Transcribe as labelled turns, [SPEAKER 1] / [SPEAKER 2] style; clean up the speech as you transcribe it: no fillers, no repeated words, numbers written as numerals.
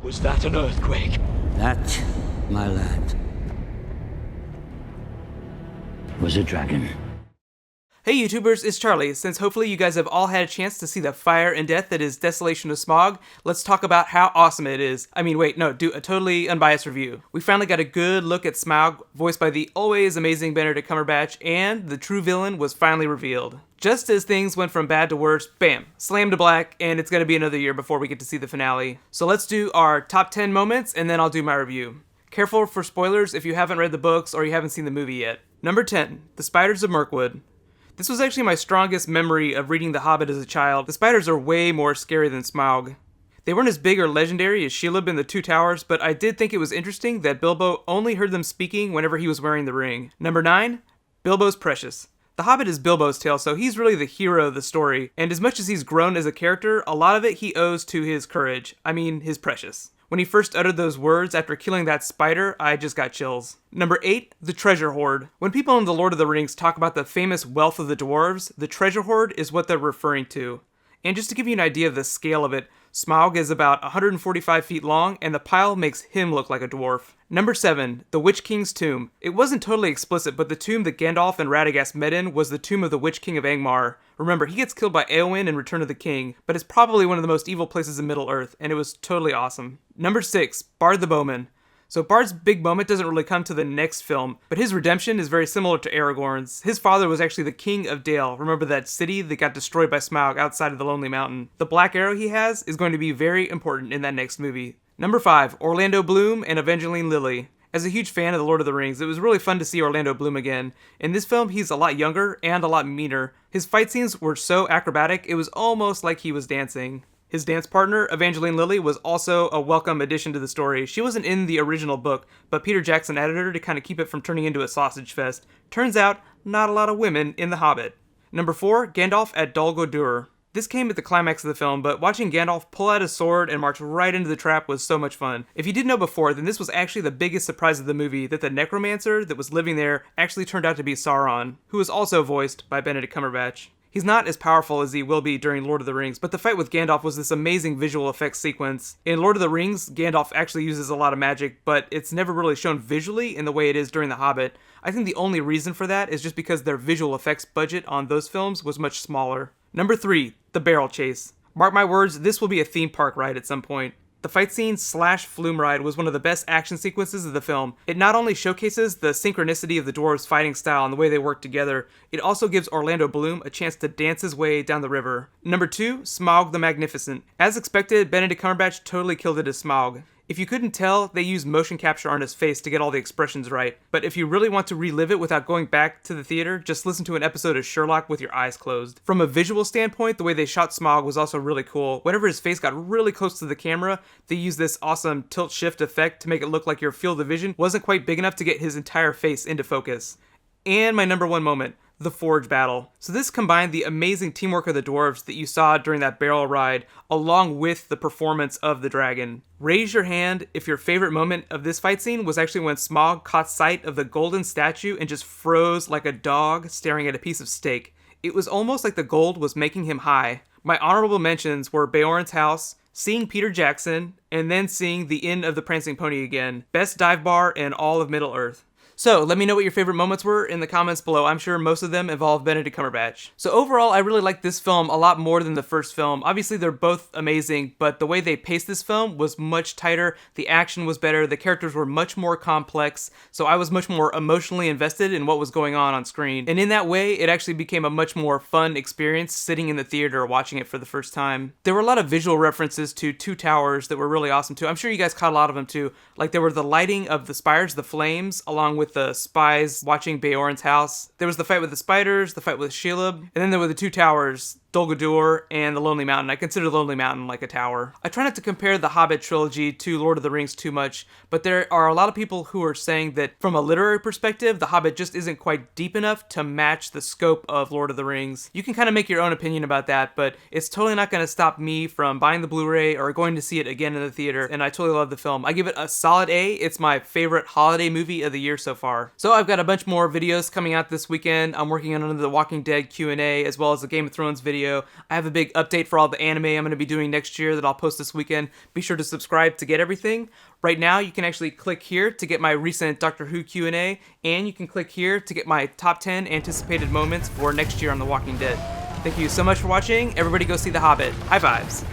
[SPEAKER 1] Was that an earthquake?
[SPEAKER 2] That, my lad, was a dragon.
[SPEAKER 3] Hey YouTubers, it's Charlie. Since hopefully you guys have all had a chance to see the fire and death that is Desolation of Smaug, let's talk about how awesome it is. I mean, wait, no, do a totally unbiased review. We finally got a good look at Smaug, voiced by the always amazing Benedict Cumberbatch, and the true villain was finally revealed. Just as things went from bad to worse, bam, slam to black, and it's gonna be another year before we get to see the finale. So let's do our top 10 moments, and then I'll do my review. Careful for spoilers if you haven't read the books or you haven't seen the movie yet. Number 10, The Spiders of Mirkwood. This was actually my strongest memory of reading The Hobbit as a child. The spiders are way more scary than Smaug. They weren't as big or legendary as Shelob in the Two Towers, but I did think it was interesting that Bilbo only heard them speaking whenever he was wearing the ring. Number 9, Bilbo's Precious. The Hobbit is Bilbo's tale, so he's really the hero of the story, and as much as he's grown as a character, a lot of it he owes to his courage. I mean, his precious. When he first uttered those words after killing that spider, I just got chills. Number 8, the Treasure Hoard. When people in The Lord of the Rings talk about the famous wealth of the dwarves, the Treasure Hoard is what they're referring to. And just to give you an idea of the scale of it, Smaug is about 145 feet long, and the pile makes him look like a dwarf. Number 7, the Witch King's Tomb. It wasn't totally explicit, but the tomb that Gandalf and Radagast met in was the tomb of the Witch King of Angmar. Remember, he gets killed by Éowyn in Return of the King, but it's probably one of the most evil places in Middle-earth, and it was totally awesome. Number 6, Bard the Bowman. So Bard's big moment doesn't really come to the next film, but his redemption is very similar to Aragorn's. His father was actually the King of Dale. Remember that city that got destroyed by Smaug outside of the Lonely Mountain? The black arrow he has is going to be very important in that next movie. Number 5, Orlando Bloom and Evangeline Lilly. As a huge fan of The Lord of the Rings, it was really fun to see Orlando Bloom again. In this film, he's a lot younger and a lot meaner. His fight scenes were so acrobatic, it was almost like he was dancing. His dance partner, Evangeline Lilly, was also a welcome addition to the story. She wasn't in the original book, but Peter Jackson added her to kind of keep it from turning into a sausage fest. Turns out, not a lot of women in The Hobbit. Number 4, Gandalf at Dol Guldur. This came at the climax of the film, but watching Gandalf pull out his sword and march right into the trap was so much fun. If you didn't know before, then this was actually the biggest surprise of the movie, that the necromancer that was living there actually turned out to be Sauron, who was also voiced by Benedict Cumberbatch. He's not as powerful as he will be during Lord of the Rings, but the fight with Gandalf was this amazing visual effects sequence. In Lord of the Rings, Gandalf actually uses a lot of magic, but it's never really shown visually in the way it is during The Hobbit. I think the only reason for that is just because their visual effects budget on those films was much smaller. Number 3, the barrel chase. Mark my words, this will be a theme park ride at some point. The fight scene / flume ride was one of the best action sequences of the film. It not only showcases the synchronicity of the dwarves' fighting style and the way they work together, it also gives Orlando Bloom a chance to dance his way down the river. Number 2, Smaug the Magnificent. As expected, Benedict Cumberbatch totally killed it as Smaug. If you couldn't tell, they used motion capture on his face to get all the expressions right. But if you really want to relive it without going back to the theater, just listen to an episode of Sherlock with your eyes closed. From a visual standpoint, the way they shot Smaug was also really cool. Whenever his face got really close to the camera, they used this awesome tilt-shift effect to make it look like your field of vision wasn't quite big enough to get his entire face into focus. And my number 1 moment, the Forge Battle. So this combined the amazing teamwork of the dwarves that you saw during that barrel ride, along with the performance of the dragon. Raise your hand if your favorite moment of this fight scene was actually when Smaug caught sight of the golden statue and just froze like a dog staring at a piece of steak. It was almost like the gold was making him high. My honorable mentions were Beorn's house, seeing Peter Jackson, and then seeing the Inn of the Prancing Pony again. Best dive bar in all of Middle-earth. So, let me know what your favorite moments were in the comments below. I'm sure most of them involve Benedict Cumberbatch. So overall, I really liked this film a lot more than the first film. Obviously, they're both amazing, but the way they paced this film was much tighter, the action was better, the characters were much more complex, so I was much more emotionally invested in what was going on screen. And in that way, it actually became a much more fun experience sitting in the theater watching it for the first time. There were a lot of visual references to Two Towers that were really awesome too. I'm sure you guys caught a lot of them too. Like there were the lighting of the spires, the flames, along with the spies watching Beorn's house. There was the fight with the spiders, the fight with Shelob, and then there were the Two Towers, Dol Guldur, and the Lonely Mountain. I consider Lonely Mountain like a tower. I try not to compare the Hobbit trilogy to Lord of the Rings too much, but there are a lot of people who are saying that from a literary perspective, the Hobbit just isn't quite deep enough to match the scope of Lord of the Rings. You can kind of make your own opinion about that, but it's totally not going to stop me from buying the Blu-ray or going to see it again in the theater, and I totally love the film. I give it a solid A. It's my favorite holiday movie of the year so far. So I've got a bunch more videos coming out this weekend. I'm working on another The Walking Dead Q&A, as well as a Game of Thrones video video. I have a big update for all the anime I'm going to be doing next year that I'll post this weekend. Be sure to subscribe to get everything. Right now, you can actually click here to get my recent Doctor Who Q&A, and you can click here to get my top 10 anticipated moments for next year on The Walking Dead. Thank you so much for watching. Everybody go see The Hobbit. High fives.